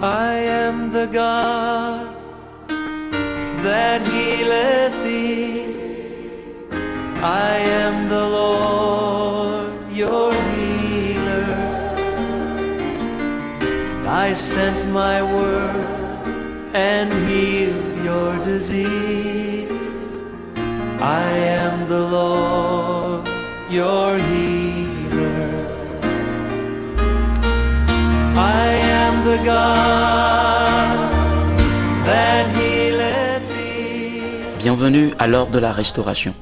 I am the God that healeth thee. I am the Lord, your healer. I sent my word and healed your disease. I am the Lord, your healer. I am the God that healeth thee. Bienvenue à l'heure de la restauration.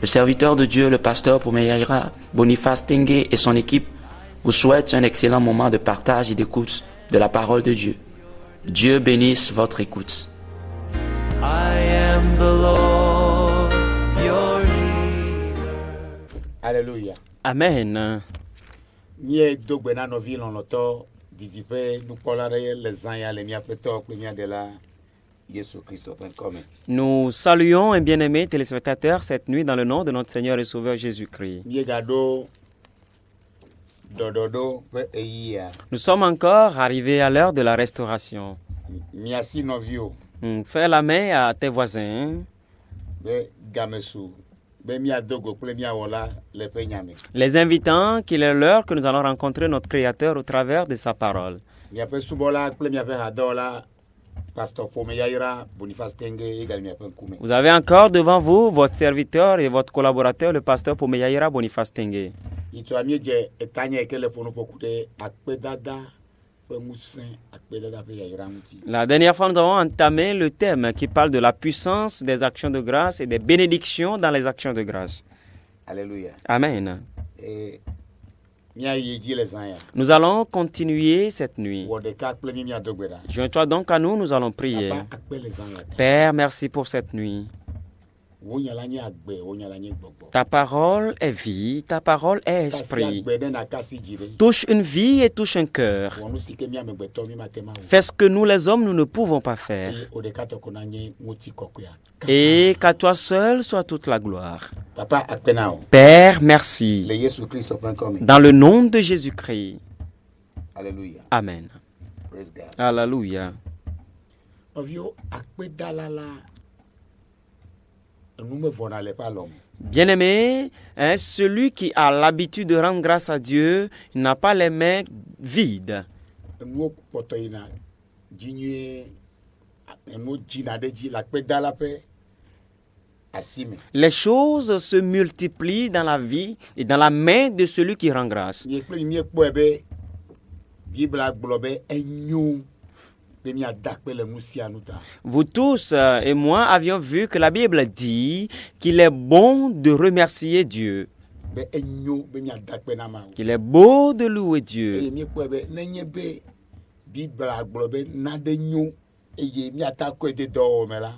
Le serviteur de Dieu, le pasteur Poumeyaïra, Boniface Tengue et son équipe vous souhaitent un excellent moment de partage et d'écoute de la parole de Dieu. Dieu bénisse votre écoute. I am the Lord, your healer. Alléluia. Amen. Mie dogbena novi lonoto dizipe nukolare les anya le mia peto premia de la Jésus Christ.com. Nous saluons un bien-aimé téléspectateur cette nuit dans le nom de notre Seigneur et Sauveur Jésus-Christ. Mie gado dododo pe eia. Nous sommes encore arrivés à l'heure de la restauration. Miasi novio Fais la main à tes voisins. be gamesu be mia dogo ple mia wola le penyame. Les invitant qu'il est l'heure que nous allons rencontrer notre Créateur au travers de sa parole. Mia pe subola ple mia pe hadola pasteur Poumeyaïra Boniface Tengue égal mia pe kume. Vous avez encore devant vous votre serviteur et votre collaborateur, le pasteur Poumeyaïra Boniface Tengue. Ito amie je etanya ekele pono pokude akpedada pe musin akpedada pe yaira muti. La dernière fois, nous avons entamé le thème qui parle de la puissance des actions de grâce et des bénédictions dans les actions de grâce. Alléluia. Amen. Et mia yeji les anya. Nous allons continuer cette nuit. Wodeka ple mia dogbeda. Joins-toi donc à nous, nous allons prier. Papa akpe les anya. Père, merci pour cette nuit. Wonyala nye agbe, wonyala nye gbogbo. Ta parole est vie, ta parole est Kasi esprit. agbe den akasi jire. Touche une vie et touche un cœur. Wonu sike mia megbeto mi matema. Fais ce que nous les hommes, nous ne pouvons pas faire. Et odeka to konanye muti kokuya. Et qu'à toi seul soit toute la gloire. Papa akpe nao. Père, merci. Le Yesu Christ.com. Dans le nom de Jésus-Christ. Alléluia. Amen. Praise God. Alléluia. Ovio akpe dalala. Nous me vonale pas l'homme. Bien-aimé, celui qui a l'habitude de rendre grâce à Dieu n'a pas les mains vides. Nous potoina jinye nous jina de ji la pe dala pe asime. Les choses se multiplient dans la vie et dans la main de celui qui rend grâce. Ni pe mi po ebe Bible aglobe enyu be mi adakpe le musia nuta. Vous tous et moi avions vu que la Bible dit qu'il est bon de remercier Dieu, Be enyu be mi adakpe na ma. qu'il est beau de louer E Dieu. mi po ebe nenye be Bible aglobe na de nyu e mi atako de do me la.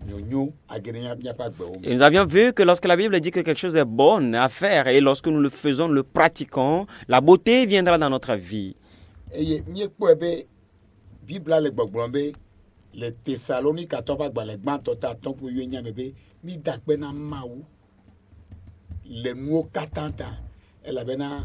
Nyu agene mi pa gbe o. Et nous avions vu que lorsque la Bible dit que quelque chose est bon à faire et lorsque nous le faisons, nous le pratiquons, la beauté viendra dans notre vie. E mi po ebe Bible le gbogbombe le Thessalonique atopa gba le gban tota ton po yo nya mebe mi dakpe na mawu le nuo katanta e la bena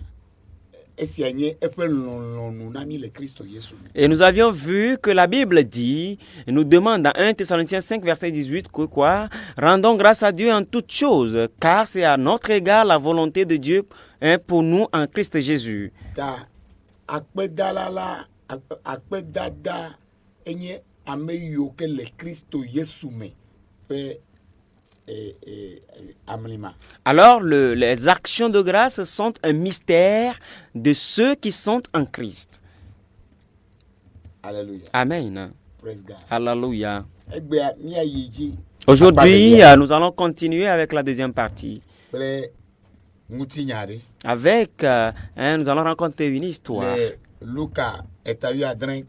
esianye e pe lonlonu na mi le Christ Jésus. Et nous avions vu que la Bible dit, nous demande dans 1 Thessaloniciens 5, verset 18, que quoi? Rendons grâce à Dieu en toutes choses, car c'est à notre égard la volonté de Dieu pour nous en Christ Jésus. Ta akpe dalala akpe dada enye ameyo ke le Christ Jésus me pe amlima. Alors, les actions de grâce sont un mystère de ceux qui sont en Christ. Alléluia. Amen. Praise God. Alléluia. Egbe mi ayiji Aujourd'hui, nous allons continuer avec la deuxième partie. ple mutinyare. Avec, nous allons rencontrer une histoire. Le Luca etayu adren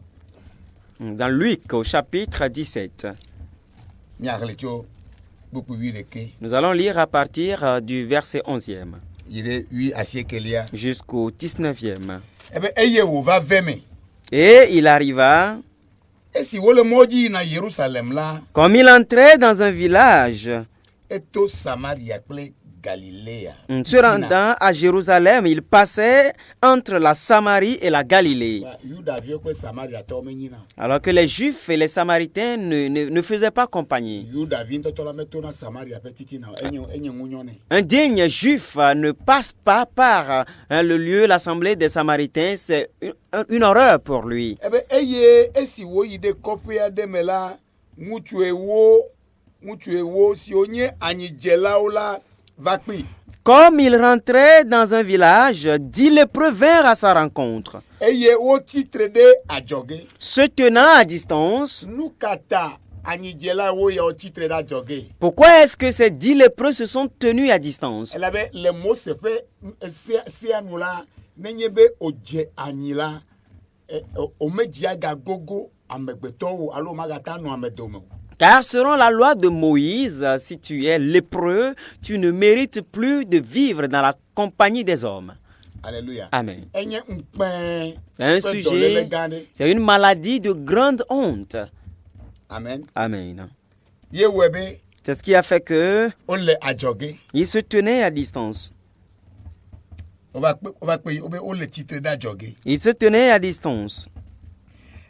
Dans Luc, au chapitre 17. mi arlecho beaucoup wireke. Nous allons lire à partir du verset 11e Ire 8 asiekelia. jusqu'au 19e. Ebe eye wo va veme. Et il arriva esi wo le mɔdzi yina Yerusalem la Comme il entrait dans un village, eto Samaria kple Galilea se rendant à Jérusalem, il passait entre la Samarie et la Galilée. Yudaviwo kple Samariatɔwo menyina Alors que les Juifs et les Samaritains ne faisaient pas compagnie. Yudavi ŋutɔtɔ la metona Samaria ƒe titina enye ŋunyɔ nɛ. Un digne Juif ne passe pas par le lieu, l'assemblée des Samaritains. C'est une horreur pour lui. Ebe eye esi woyi ɖe kɔƒe aɖe me la ŋutsu ewo siwo nye anyidzelawo la va kpee. Comme il rentrait dans un village, 10 lépreux vinrent à sa rencontre. Eye wo titre ɖe adzɔge. Se tenant à distance, Nu ka ta anyidzelawo yawo titre ɖe adzɔge? pourquoi est-ce que ces 10 lépreux se sont tenus à distance? Elabe le Mose ƒe sea nu la nenye be odze anyi la omedzia gagogo amegbetɔwo alo magata nɔ ame dome o. Car selon la loi de Moïse, si tu es lépreux, tu ne mérites plus de vivre dans la compagnie des hommes. Alléluia. Amen. Enye ŋkpɛɛ Un ƒe dɔléle sujet, gã ɖe. c'est une maladie de grande honte. Amen. Amen. Ye wɔe be C'est ce qui a fait que wole adzɔge. il se tenait à distance. Wova kpe wobe wole titre ɖe adzɔge. Il se tenait à distance.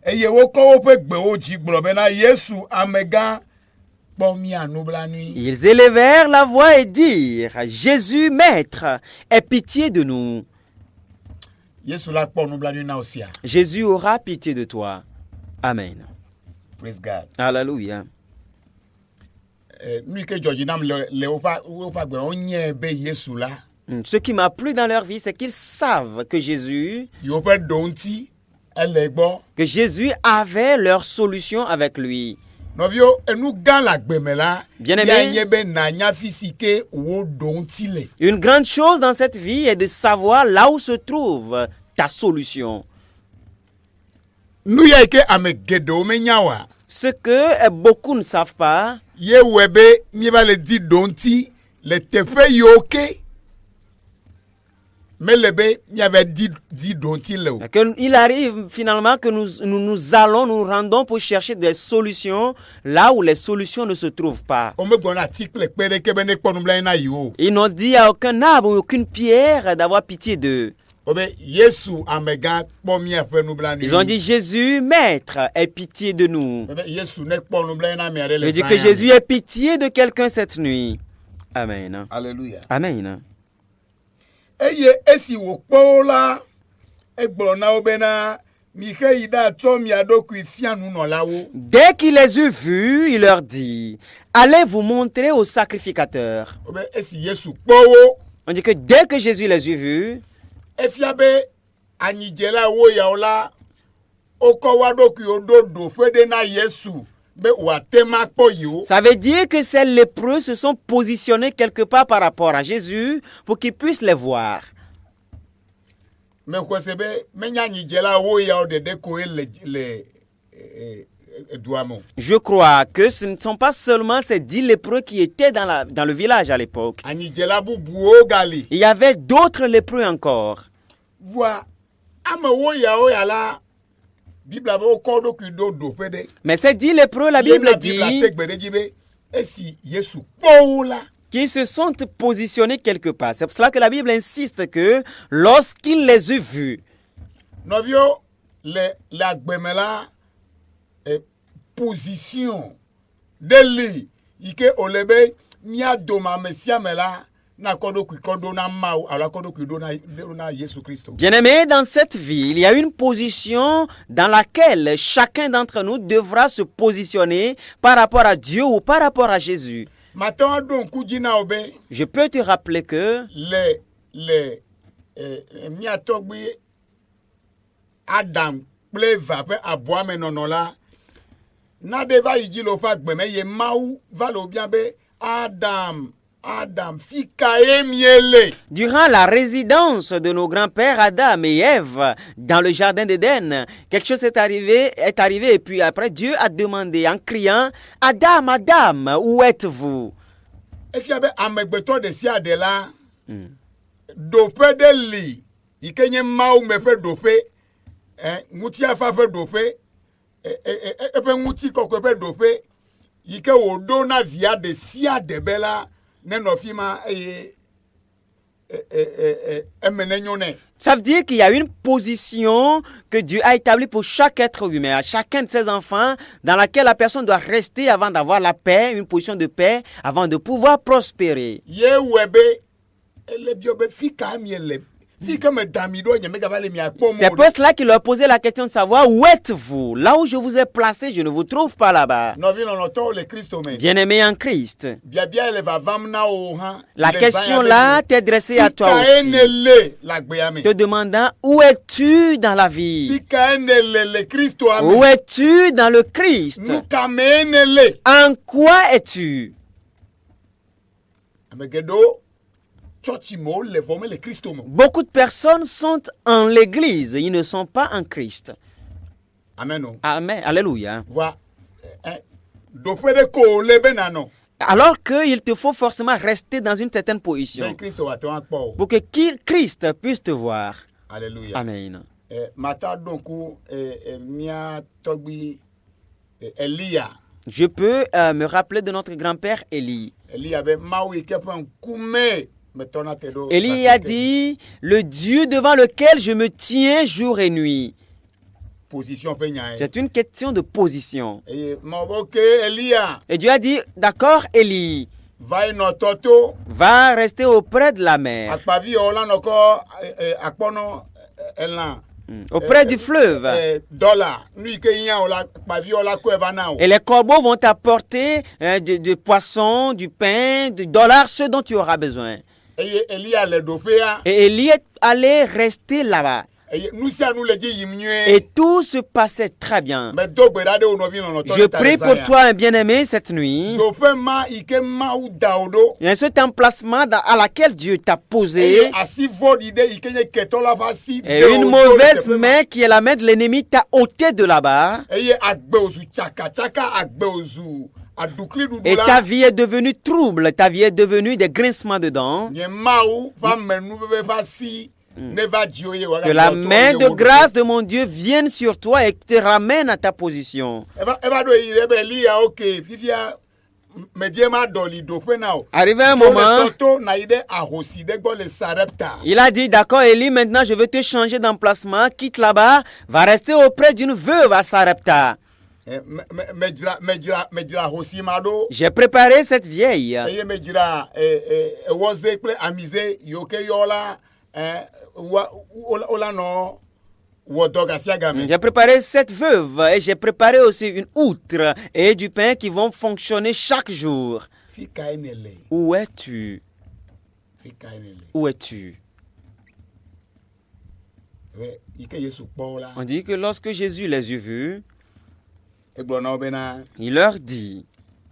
Eye wokɔ woƒe gbewo dzi gblɔ bena Yesu amegã kpɔ mía nublanui. Ils élevèrent la voix et dirent, Jésus, Maître, aie pitié de nous. Yesu la kpɔ nublanui na wo sia. Jésus aura pitié de toi. Amen. Praise God. Alléluia. Nu yi ke dzɔ dzi nam le woƒe agbe wonye be Yesu la Ce qui m'a plu dans leur vie, c'est qu'ils savent que Jésus yewoƒe ɖo ŋuti ele gbɔ. que Jésus avait leur solution avec lui. Nɔviwo enu gã le agbe me la Bien-aimé. ya nye be nanya fi si ke wo ɖo ŋuti le. Une grande chose dans cette vie est de savoir là où se trouve ta solution. Nu ya yi ke ame geɖewo menya oa Ce que beaucoup ne savent pas, ye wɔe be míeva le di ɖo ŋuti le teƒe yiwo ke mele be míava di ɖo ŋuti le o. il arrive finalement que nous allons, nous rendons pour chercher des solutions là où les solutions ne se trouvent pas. Womegblɔ na ati kple kpe ɖeke be ne kpɔ nublanui na yiwo. Ils n'ont dit à aucun arbre, aucune pierre d'avoir pitié d'eux. Wobe Yesu amegã kpɔ míaƒe nublanui. Ils ont dit, Jésus, Maître, aie pitié de nous. Wobe Yesu ne kpɔ nublanui na amea ɖe Je le dis zã que ya Jésus me. ait pitié de quelqu'un cette nuit. Amen. Alléluia. Amen. Eye esi wòkpɔ wo la egblɔ na wo bena mixe yi ɖe atsɔ mia ɖokui fia nunɔlawo. Dès qu'il les eut vus, il leur dit, allez vous montrer au sacrificateur. Wobe esi Yesu kpɔ wo On dit que dès que Jésus les eut vus, efia be anyidzelawo yawo la wokɔ wa ɖokuiwo ɖo ɖoƒe ɖe na Yesu be wòate ma kpɔ yiwo. ça veut dire que ces lépreux se sont positionnés quelque part par rapport à Jésus pour qu'ils puissent les voir. Me xɔ se be menya anyidzelawo yawo ɖeɖe koe le dua me o. Je crois que ce ne sont pas seulement ces 10 lépreux qui étaient dans le village à l'époque. Anyidzela bubuwo gali. Il y avait d'autres lépreux encore. Voa amewo yawo ya la Bibla be wokɔ ɖokui ɖo ɖoƒe ɖe. Mais ces 10 lépreux, la Bible dit te gbe ɖe dzi be esi Yesu kpɔ wo la qu'ils se sont positionnés quelque part. C'est pour cela que la Bible insiste que lorsqu'il les eut vus, nɔviwo le agbeme la position ɖe li yi ke wòle be mía dome ame sia me la nakɔ ɖokui kɔ ɖo na Mawu alo akɔ ɖokui ɖo na Yesu Kristo. bien-aimés, dans cette vie, il y a une position dans laquelle chacun d'entre nous devra se positionner par rapport à Dieu ou par rapport à Jésus. Mate wa ɖo ŋku dzi na wo be Je peux te rappeler que le mía tɔgbi Adam kple Eva ƒe aboame nɔnɔ la naɖe va yi dzi le woƒe agbe me ye Mawu va le wo bia be Adam, fi kae miele. durant la résidence de nos grands-pères Adam et Ève dans le jardin d'Éden, quelque chose est arrivé et puis après Dieu a demandé en criant, Adam, Adam, où êtes-vous? Efia be amegbetɔ ɖe sia ɖe la ɖoƒe ɖe li yi ke nye Mawu me ƒe ɖoƒe ŋutiafa ƒe ɖoƒe ebe ŋuti kɔkɔ ebe ɖoƒe yi ke wòɖo na via de sia de be la ne nɔ fi ma eye eme ne nyo nɛ. Ça veut dire qu'il y a une position que Dieu a établie pour chaque être humain, à chacun de ses enfants, dans laquelle la personne doit rester avant d'avoir la paix, une position de paix, avant de pouvoir prospérer. Ye wɔ be ele bio be fi ka mi ele fi ke me da mi ɖo nye me gava le mia kpɔ C'est mo pour cela qu'il leur posait la question de savoir où êtes-vous? Là où je vous ai placé, je ne vous trouve pas là-bas. nɔvi lɔlɔtɔwo le Kristo me. Bien-aimé en Christ, Biabia ele vavam na wo hã. la le question zã là be t'est dressée à fi toi ka aussi, ene le le agbea me. te demandant où es-tu dans la vie? Fi ka ene le Kristo Où ame. es-tu dans le Christ? Nu ka me ene le. En quoi es-tu? Ame geɖewo tsɔtsi me wole vɔ me le Kristo me. Beaucoup de personnes sont en l'église, ils ne sont pas en Christ. Amen o. Amen. Alléluia. Voa ɖoƒe ɖe ko le be nanɔ. Alors qu'il te faut forcément rester dans une certaine Be position Kristo wate ŋu akpɔ o. pour que Christ puisse te voir. Alléluia. Amen. Mata ɖo ŋku mía tɔgbi Elia. Je peux me rappeler de notre grand-père Élie. Elia be Mawu yi ke ƒe ŋkume metɔna te ɖo. Élie a dit, le Dieu devant lequel je me tiens jour et nuit. Position ƒe nya ye. C'est une question de position. Eye Mawu be ok Elia Et Dieu a dit, d'accord Élie, va yi nɔ tɔto. va rester auprès de la mer, Akpaviwo la nɔ kɔ akpɔnɔ elã. auprès du fleuve. Dollar nu yi ke hiã o la akpaviwo la kɔe va na o. Et les corbeaux vont t'apporter du poisson, du pain, du dollar, ce dont tu auras besoin. Eye Elia le ɖoƒea. Et Élie est allé rester là-bas. Eye nu sia nu le dzi yim Et nyuie. tout se passait très bien. Medo gbe ɖa ɖe wo nɔvi lɔlɔtɔ Je ɖe ta prie le pour zã toi, un bien-aimé, cette nuit. ɖoƒe ma yi ke Mawu da o ɖo. Il y a cet emplacement à laquelle Dieu t'a posé. Eye asi vɔɖi ɖe yi ke nye ketɔ la ƒe asi Et de une wo ɖo le mauvaise teƒe ma. main qui est la main de l'ennemi t'a ôté de là-bas. Eye agbe wozu tsakatsaka agbe wozu adukli ɖuɖu Et ta la. vie est devenue trouble. Ta vie est devenue des grincements de dents. Nye Mawu va me nuveve ƒe asi ne va dzi wo ye Que la main de grâce de mon Dieu vienne sur toi et te ramène à ta position. Eva ɖo yi ɖe be Elia ok fifia medie ma ɖɔli ɖoƒe na o. Arrivé un Tso le moment, tɔto na yi ɖe ahosi ɖe gbɔ le Sarepta. il a dit, d'accord Élie, maintenant je vais te changer d'emplacement. Quitte là-bas, va rester auprès d'une veuve à Sarepta. Medzra ahosi ma ɖo. J'ai préparé cette vieille. Eye medzra ewɔze kple amize yiwo ke yɔ la wola nɔ wɔ dɔ gasia game. J'ai préparé cette veuve et j'ai préparé aussi une outre et du pain qui vont fonctionner chaque jour. Fi ka ene le. Où es-tu? Fi ka ene le. Où es-tu? Yi ke Yesu kpɔ wo la. On dit que lorsque Jésus les eut vus, Egblɔ na wo bena il leur dit,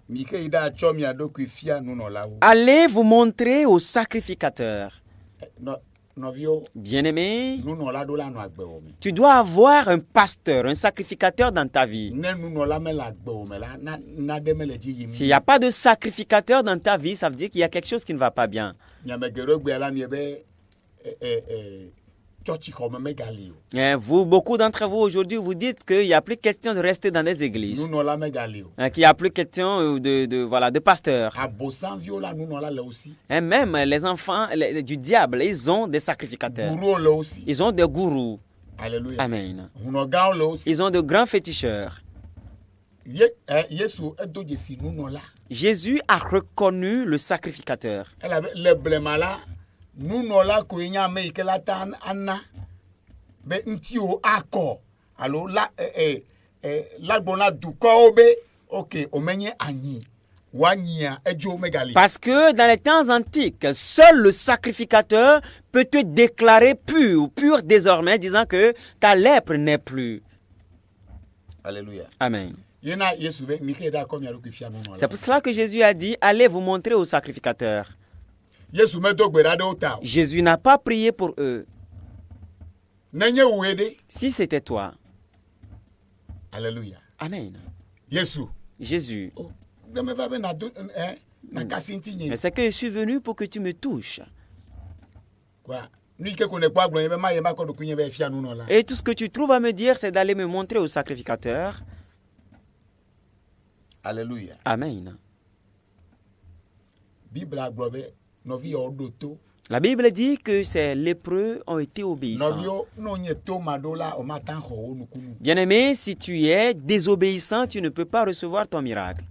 mi ke yi ɖe atsɔ mia ɖokui fia nunɔlawo. allez vous montrer au sacrificateur. Nɔviwo Bien-aimé, nunɔla ɖo la nɔ agbewɔ me. tu dois avoir un pasteur, un sacrificateur dans ta vie. Ne nunɔla mele agbewɔ me la naɖe mele dzi yim. S'il n'y a pas de sacrificateur dans ta vie, ça veut dire qu'il y a quelque chose qui ne va pas bien. Nyame geɖewo gbea la mie be tsɔtsixɔme megali o. Et vous, beaucoup d'entre vous aujourd'hui, vous dites qu'il n'y a plus question de rester dans des églises, Nunɔla megali o. qu'il n'y a plus question de pasteur. Abosanviwo la nunɔla le aussi. Et même les enfants du diable, ils ont des sacrificateurs. Guruwo le aussi. Ils ont des gourous. Alléluia. Amen. Hunɔgawo le aussi. Ils ont de grands féticheurs. Yesu edo dzesi nunɔla. Jésus a reconnu le sacrificateur. Elabe le blema la nunɔla koe nye ame yi ke la ta ana be ŋutiwo akɔ alo la gblɔ na dukɔwo be ok omenye anyi woanyia edzo megali. Parce que dans les temps antiques, seul le sacrificateur peut te déclarer pur désormais, disant que ta lèpre n'est plus. Alléluia. Amen. Yena Yesu be mi ke da kɔ mia ɖokui fia nunɔla. C'est pour cela que Jésus a dit, allez vous montrer au sacrificateur. Yesu medo gbe ɖa ɖe wo ta o. Jésus n'a pas prié pour eux. Nenye woe ɖe. Si c'était toi. Alléluia. Amen. Yesu. Jésus. Oh, deme va be na do na kasi ŋti nye. Mais c'est que je suis venu pour que tu me touches. Quoi? Nu yi ke ko ne kpɔ agblɔ nye be ma ye ma kɔ ɖokui nye be fia nunɔla. Et tout ce que tu trouves à me dire, c'est d'aller me montrer au sacrificateur. Alléluia. Amen. Bible a gblɔ be nɔvi yawo ɖo to. La Bible dit que ces lépreux ont été obéissants. Nɔviwo n'o nye to ma ɖo la o ma ta xɔ wo nukunu. Bien-aimé, si tu es désobéissant, tu ne peux pas recevoir ton miracle.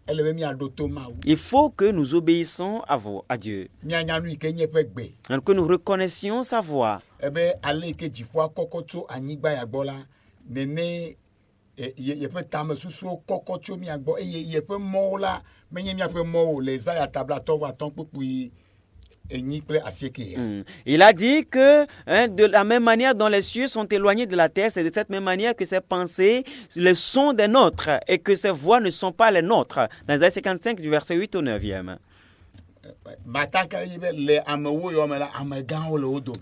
Ele be miaɖo to Mawu. Il faut que nous obéissons à Dieu. Mianya nu yi ke nye eƒe gbe. Donc que nous reconnaissions sa voix. Ebe ale yi ke dziƒoa kɔkɔ tso anyigba ya gbɔ la, nene yeƒe tame susuwo kɔkɔ tso mia gbɔ eye yeƒe mɔwo la menye miaƒe mɔwo le Esaya tablatɔ va atɔ̃ kpukpui enyi kple asieke. Il a dit que de la même manière dont les cieux sont éloignés de la terre, c'est de cette même manière que ses pensées le sont des nôtres et que ses voix ne sont pas les nôtres. Dans Isaïe 55 du verset 8 au 9e.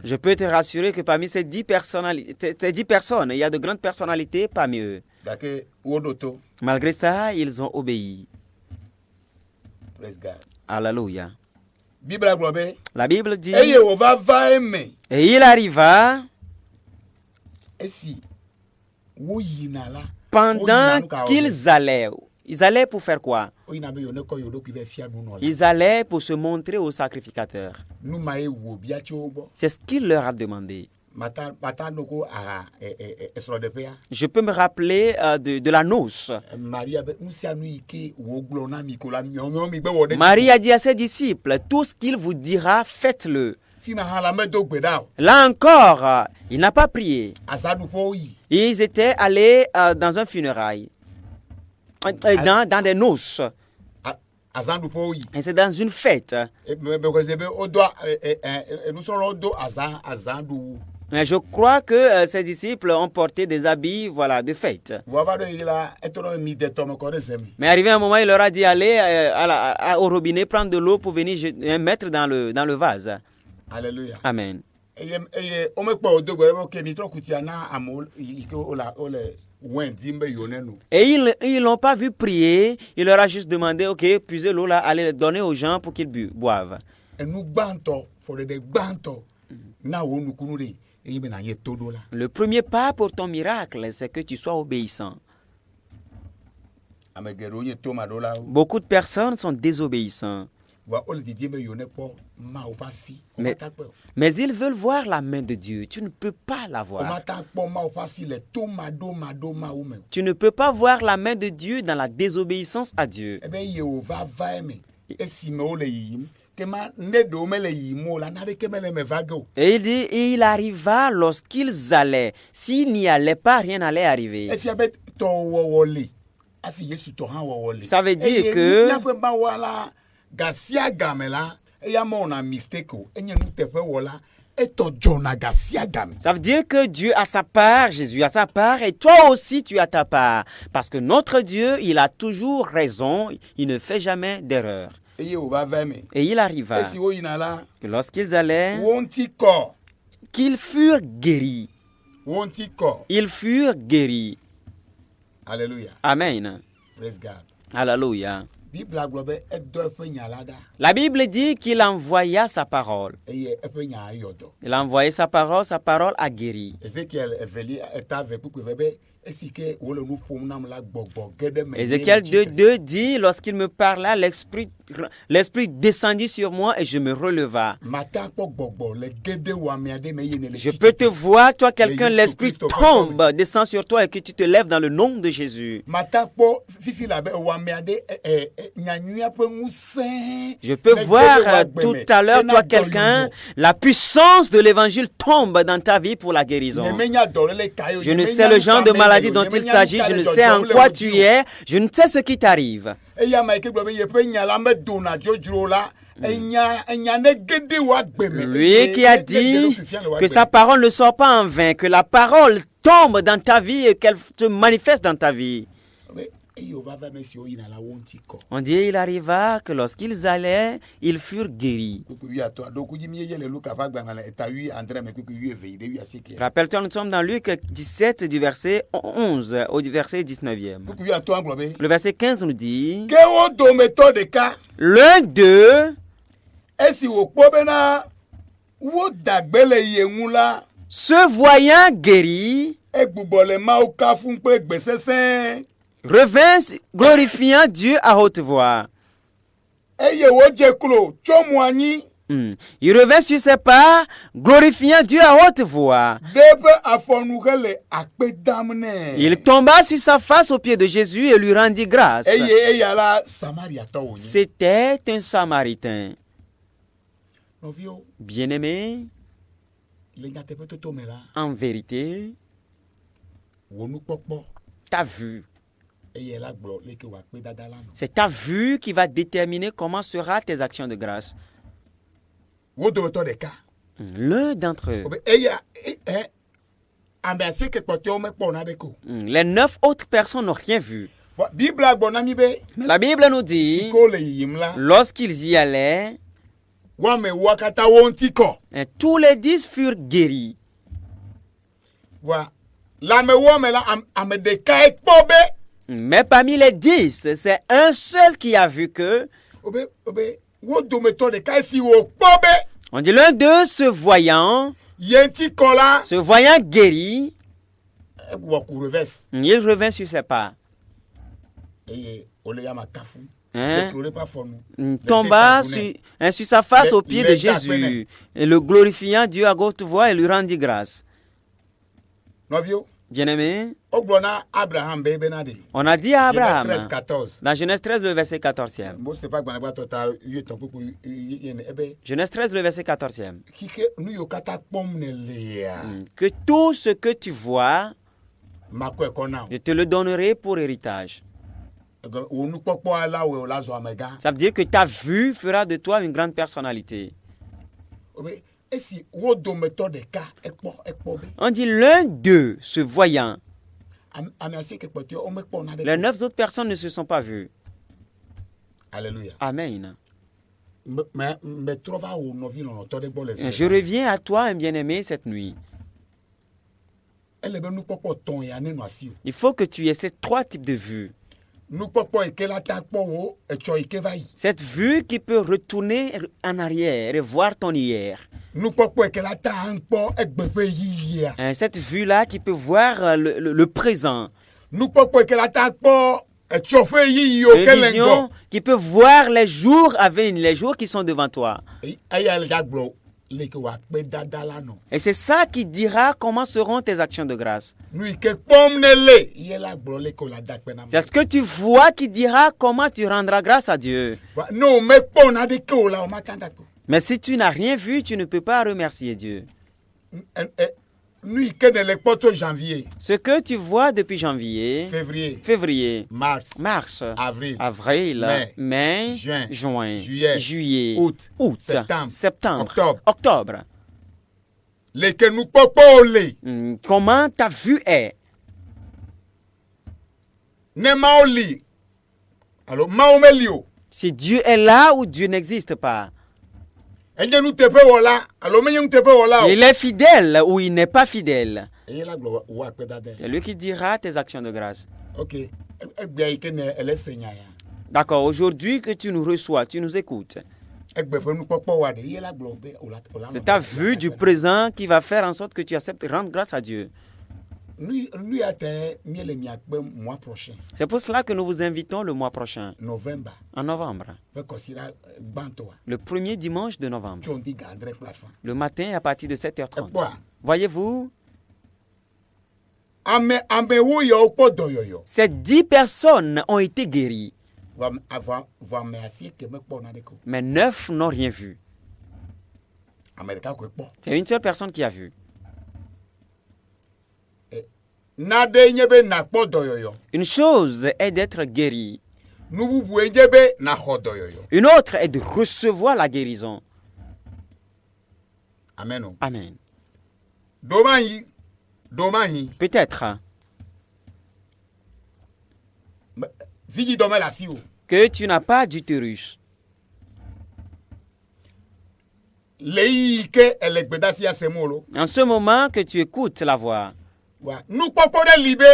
Je peux te rassurer que parmi ces 10 personnes, il y a de grandes personnalités parmi eux. Malgré ça, ils ont obéi. Alléluia. La Bible dit, et il arriva, pendant qu'ils allaient, ils allaient pour faire quoi? Ils allaient pour se montrer aux sacrificateurs. C'est ce qu'il leur a demandé. Je peux me rappeler de la noce. Marie a dit à ses disciples, tout ce qu'il vous dira, faites-le. Là encore, il n'a pas prié. Ils étaient allés dans un funérail, dans des noces. Et c'est dans une fête. Je crois que ses disciples ont porté des habits, voilà, de fête. Mais arrivé un moment, il leur a dit aller au robinet prendre de l'eau pour venir mettre dans le vase. Alléluia. Amen. Et ils n'ont pas vu prier, il leur a juste demandé, ok, puisez l'eau là, allez donner aux gens pour qu'ils boivent. Le premier pas pour ton miracle, c'est que tu sois obéissant. Beaucoup de personnes sont désobéissants. Mais ils veulent voir la main de Dieu. Tu ne peux pas la voir. Tu ne peux pas voir la main de Dieu dans la désobéissance à Dieu. Et il dit, il arriva lorsqu'ils allaient. S'ils n'y allaient pas, rien n'allait arriver. Ça veut dire que ça veut dire que Dieu a sa part, Jésus a sa part et toi aussi tu as ta part. Parce que notre Dieu, il a toujours raison, il ne fait jamais d'erreur. Et il arriva que lorsqu'ils allaient, qu'ils furent guéris. Ils furent guéris. Alléluia. Amen. Praise God. Alléluia. La Bible dit qu'il envoya sa parole. Il a envoyé sa parole a guéri. Ézéchiel 2 dit, lorsqu'il me parla, l'esprit descendit sur moi et je me releva. Je peux te voir, toi quelqu'un, l'esprit tombe, descend sur toi et que tu te lèves dans le nom de Jésus. Je peux voir tout à l'heure, toi quelqu'un, la puissance de l'évangile tombe dans ta vie pour la guérison. Je ne sais le genre de maladie dont il s'agit, je ne sais en quoi tu es, je ne sais ce qui t'arrive. Lui qui a dit que sa parole ne sort pas en vain, que la parole tombe dans ta vie et qu'elle se manifeste dans ta vie. On dit il arriva que lorsqu'ils allaient, ils furent guéris. Rappelle-toi, nous sommes dans Luc 17 du verset 11 au verset 19e. Le verset 15 nous dit, l'un d'eux, se voyant guéri, revint glorifiant Dieu à haute voix. eye wo dze klo tso mo anyi Il revint sur ses pas, glorifiant Dieu à haute voix. de be afɔnu he le akpe dam nɛ. Il tomba sur sa face aux pieds de Jésus et lui rendit grâce. eye eya la samariatɔ wonye. C'était un Samaritain. nɔviwo Bien-aimé, le nyateƒetoto me la en vérité, wo nukpɔkpɔ ta vue, eye la gblɔ leke wo akpe dada la nɔ. c'est ta vue qui va déterminer comment seront tes actions de grâce. wo dometɔ ɖeka. L'un d'entre eux, o be eya ame asieke kpɔtɔewo mekpɔ naɖeke o. les 9 autres personnes n'ont rien vu. Biblia gblɔ na mi be Mais la Bible nous dit, sike wo le yiyim la lorsqu'ils y allaient, woamewoa katã wo ŋuti kɔ. tous les 10 furent guéris. Voilà. Le amewoa me la ame ɖekae kpɔ be Mais parmi les 10, c'est un seul qui a vu que, obe wo dometɔ ɖeka esi wòkpɔ be on dit l'un d'eux se voyant ye ŋuti kɔ la guéri, wɔ ku reverse il revint sur ses pas. eye wòle yama kafu. Hein? Wòle pas fɔnu. Tomba sur sa face aux pieds de les Jésus, et le glorifiant Dieu à haute voix et lui rendit grâce. Nɔviwo Bien-aimé, o gblɔ na Abraham be bena de. on a dit à Genèse Abraham, 13:14. dans Genèse 13, le verset 14e. Mose pa gbalẽgbatɔ ta 8 yene ebe Genèse 13, le verset 14e. xike nu yiwo katã kpɔm ne lea Que tout ce que tu vois, makɔe kɔ na o. je te le donnerai pour héritage. Wò nukpɔkpɔ la wò la zɔ amegã. Ça veut dire que ta vue fera de toi une grande personnalité. Obe esi wo dometɔ ɖeka ekpɔ be On dit l'un d'eux se voyant. ame asieke kpɔtɔe wo mekpɔ na Les ɖeke. 9 autres personnes ne se sont pas vues. Alléluia. Amen. Me trɔ va wo nɔvi lɔlɔtɔ ɖe gbɔ le Je reviens à toi, un bien-aimé, cette nuit. ele be nukpɔkpɔ tɔn ya ne nɔ asi o. Il faut que tu aies ces 3 types de vues. Nukpɔkpɔ yi ke la ta kpɔ wo etsɔ yi ke va yi. Cette vue qui peut retourner en arrière et voir ton hier. Nukpɔkpɔ yi ke la ta aŋkpɔ egbe ƒe yiyia. Cette vue-là qui peut voir le présent. Nukpɔkpɔ yi ke la ta kpɔ etsɔ ƒe yiyiwo ke Une le vision ŋgɔ. qui peut voir les jours à venir, les jours qui sont devant toi. Eya le gagblɔ leke wò akpe dada la nɔ. Et c'est ça qui dira comment seront tes actions de grâce. Nu yi ke kpɔm ne le ye la gblɔ leke wò la da akpe na C'est me. ce que tu vois qui dira comment tu rendras grâce à Dieu. Ne wo mekpɔ naɖeke o la wo maka da akpe. Mais si tu n'as rien vu, tu ne peux pas remercier Dieu. Nu yi ke ne le kpɔ tso janvier, Ce que tu vois depuis janvier, février, février, mars, mars, avril, avril, mai, juin, juin, juillet, août, septembre, octobre. octobre. leke nukpɔkpɔwo le. Comment ta vue est? Ne Mawu li alo Mawu meli o. Si Dieu est là ou Dieu n'existe pas. Enye nuteƒewɔla alo menye nuteƒewɔla o. Il est fidèle ou il n'est pas fidèle. Eye la gblɔ wo akpe dada. C'est lui qui dira tes actions de grâce. Ok. Egbea yi ke ne ele se nya ya. D'accord, aujourd'hui que tu nous reçois, tu nous écoutes. Egbe ƒe nukpɔkpɔ wa de ye la gblɔ be o la. C'est ta vue du présent qui va faire en sorte que tu acceptes de rendre grâce à Dieu. Nu ya te mie le miakpe mois prochain. C'est pour cela que nous vous invitons le mois prochain, Novembre. en novembre, Be kɔsira gbãtɔa. le premier dimanche de novembre, Tso ŋdi ga adre kple afã. le matin à partir de 7h30. Ekpɔa. Voyez-vous, Amewo yawo kpɔ dɔyɔyɔ. ces 10 personnes ont été guéries, Vɔ ame asieke mekpɔ naɖeke o. mais 9 n'ont rien vu. Ame ɖeka koe kpɔ. C'est une seule personne qui a vu. Naɖe nye be nakpɔ dɔyɔyɔ. Une chose est d'être guéri, Nu bubue nye be naxɔ dɔyɔyɔ. une autre est de recevoir la guérison. Amen o. Amen. Domahi. Peut-être Vidi dɔmɛ le asi o. que tu n'as pas d'utérus. Le yi ke ele gbedasi asem o lo. En ce moment que tu écoutes la voix, Wa nukpɔkpɔ ɖe li be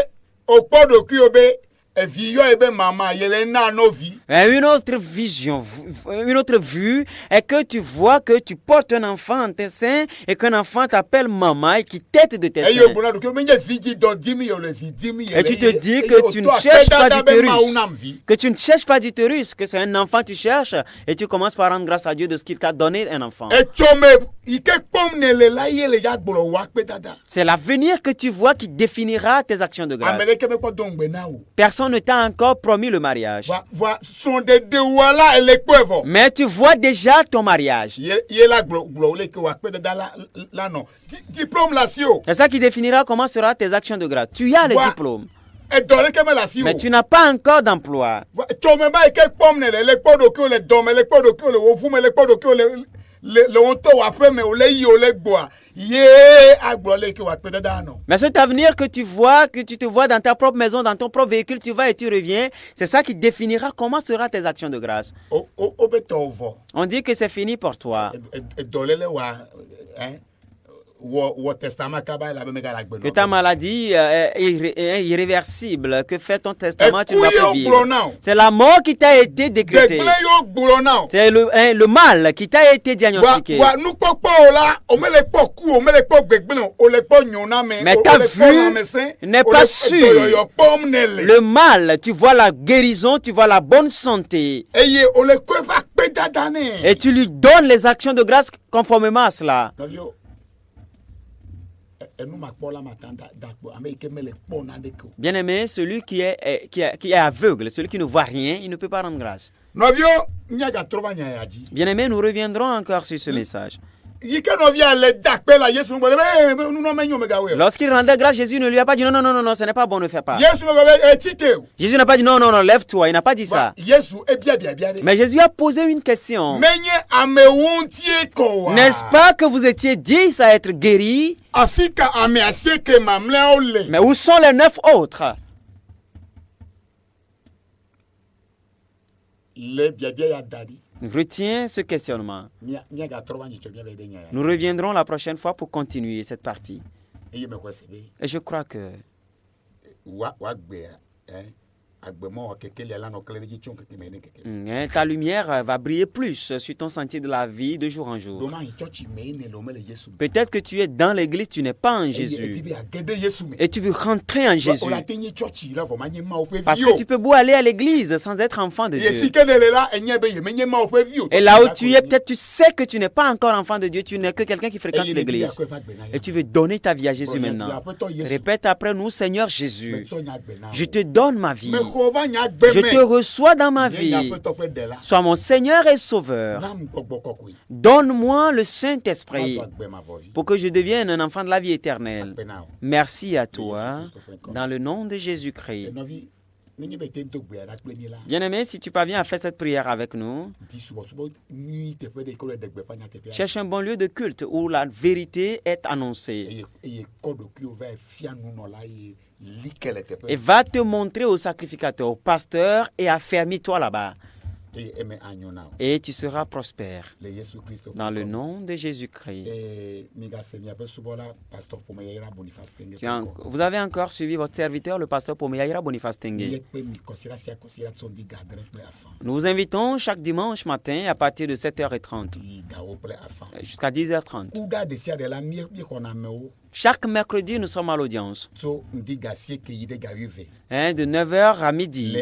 okpɔ ɖokuiwo be evi yo ebe mama yele na no vi. Une autre vision, une autre vue est que tu vois que tu portes un enfant en tes seins et qu'un enfant t'appelle maman et qui tète de tes E yo seins. bona do ke menye vidi do dimi yo le vidimi Et tu te dis que tu ne cherches pas d'utérus, que tu ne cherches pas d'utérus, que c'est un enfant que tu cherches et tu commences par rendre grâce à Dieu de ce qu'il t'a donné un enfant. E chome ike pom ne le la yele ya gbolo wa pe dada. C'est l'avenir que tu vois qui définira tes actions de grâce. Amele ke me ko dongbe na o. Personne ne t'a encore promis le mariage. Wa son de wala ele kwevo. Mais tu vois déjà ton mariage. Ye la gbolo le ke wa pe dada la non. Diplôme la si o. C'est ça qui définira comment seront tes actions de grâce. Tu as le diplôme, E dole ke me la si o. mais tu n'as pas encore d'emploi. Chome ba ike pom ne le kpo do ke le dome le kpo do ke le ofu me le kpo do ke le onto wa pe me o le yi o le gboa. Ye agbolo le ke wa pe dada no. Mais cet avenir que tu vois, que tu te vois dans ta propre maison, dans ton propre véhicule, tu vas et tu reviens, c'est ça qui définira comment seront tes actions de grâce. O be to ovo. On dit que c'est fini pour toi. E dole le wa wo testament kaba la be me ga la gbe no. Que ta maladie est irréversible, que fait ton testament, tu ne vas pas vivre. C'est la mort qui t'a été décrétée. C'est le mal qui t'a été diagnostiqué. Mais ta vue n'est pas sûre. Le mal, tu vois la guérison, tu vois la bonne santé. Et tu lui donnes les actions de grâce conformément à cela. Bien-aimé, celui qui est aveugle, celui qui ne voit rien, il ne peut pas rendre grâce. Bien-aimé, nous reviendrons encore sur ce message. Lorsqu'il rendait grâce, Jésus ne lui a pas dit non, ce n'est pas bon, ne fais pas. Jésus n'a pas dit non, lève-toi, il n'a pas dit ça. Mais Jésus a posé une question. N'est-ce pas que vous étiez 10 à être guéris? Mais où sont les 9 autres? Retiens ce questionnement. Nous reviendrons la prochaine fois pour continuer cette partie. Et je crois que ta lumière va briller plus sur ton sentier de la vie de jour en jour. Peut-être que tu es dans l'église, tu n'es pas en Jésus. Et tu veux rentrer en Jésus. Parce que tu peux beau aller à l'église sans être enfant de Dieu. Et là où tu es, peut-être tu sais que tu n'es pas encore enfant de Dieu, tu n'es que quelqu'un qui fréquente l'église. Et tu veux donner ta vie à Jésus maintenant. Répète après nous, Seigneur Jésus, je te donne ma vie. Je te reçois dans ma vie. Sois mon Seigneur et Sauveur. Donne-moi le Saint-Esprit pour que je devienne un enfant de la vie éternelle. Merci à toi, dans le nom de Jésus-Christ. Bien-aimé, si tu parviens à faire cette prière avec nous, cherche un bon lieu de culte où la vérité est annoncée. Et va te montrer au sacrificateur, au pasteur, et affermis-toi là-bas. Et tu seras prospère. Dans le nom de Jésus-Christ. Vous avez encore suivi votre serviteur, le pasteur Pomeyaira Boniface Tengue. Nous vous invitons chaque dimanche matin à partir de 7h30 jusqu'à 10h30. Chaque mercredi, nous sommes à l'audience. De 9h à midi.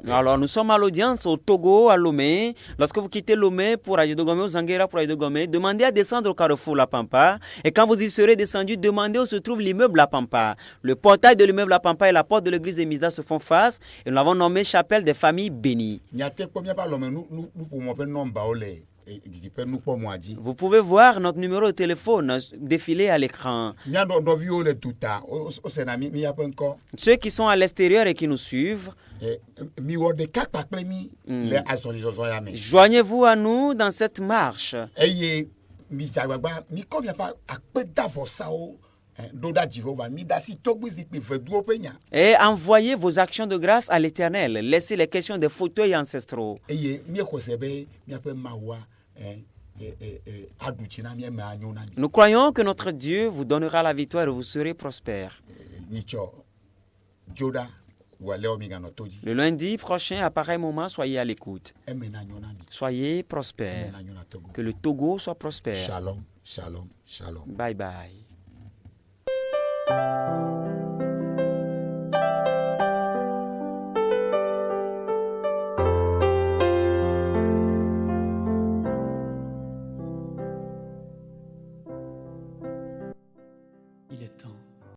Alors, nous sommes à l'audience au Togo, à Lomé. Lorsque vous quittez Lomé pour Radio Dogomé, ou Zanguera pour Radio Dogomé, demandez à descendre au carrefour La Pampa. Et quand vous y serez descendu, demandez où se trouve l'immeuble La Pampa. Le portail de l'immeuble La Pampa et la porte de l'église des Misda se font face. Et nous l'avons nommé Chapelle des Familles Bénies. Vous pouvez voir notre numéro de téléphone défiler à l'écran. Ceux qui sont à l'extérieur et qui nous suivent, joignez-vous à nous dans cette marche. doda Jehova mi da si togbu zikpi veduo pe nya Et envoyez vos actions de grâce à l'Éternel. Laissez les questions des fauteuils ancestraux. eye mi xɔse be miaƒe mawa aɖutsi na mi me anyo na mi Nous croyons que notre Dieu vous donnera la victoire et vous serez prospères. nyitsɔ dzoɖa wɔleo mi ganɔ to dzi Le lundi prochain, à pareil moment, soyez à l'écoute. eme na nyo na mi Soyez eme prospères. na nyo na Togo. Que le Togo soit prospère. Shalom, shalom, shalom. Bye bye.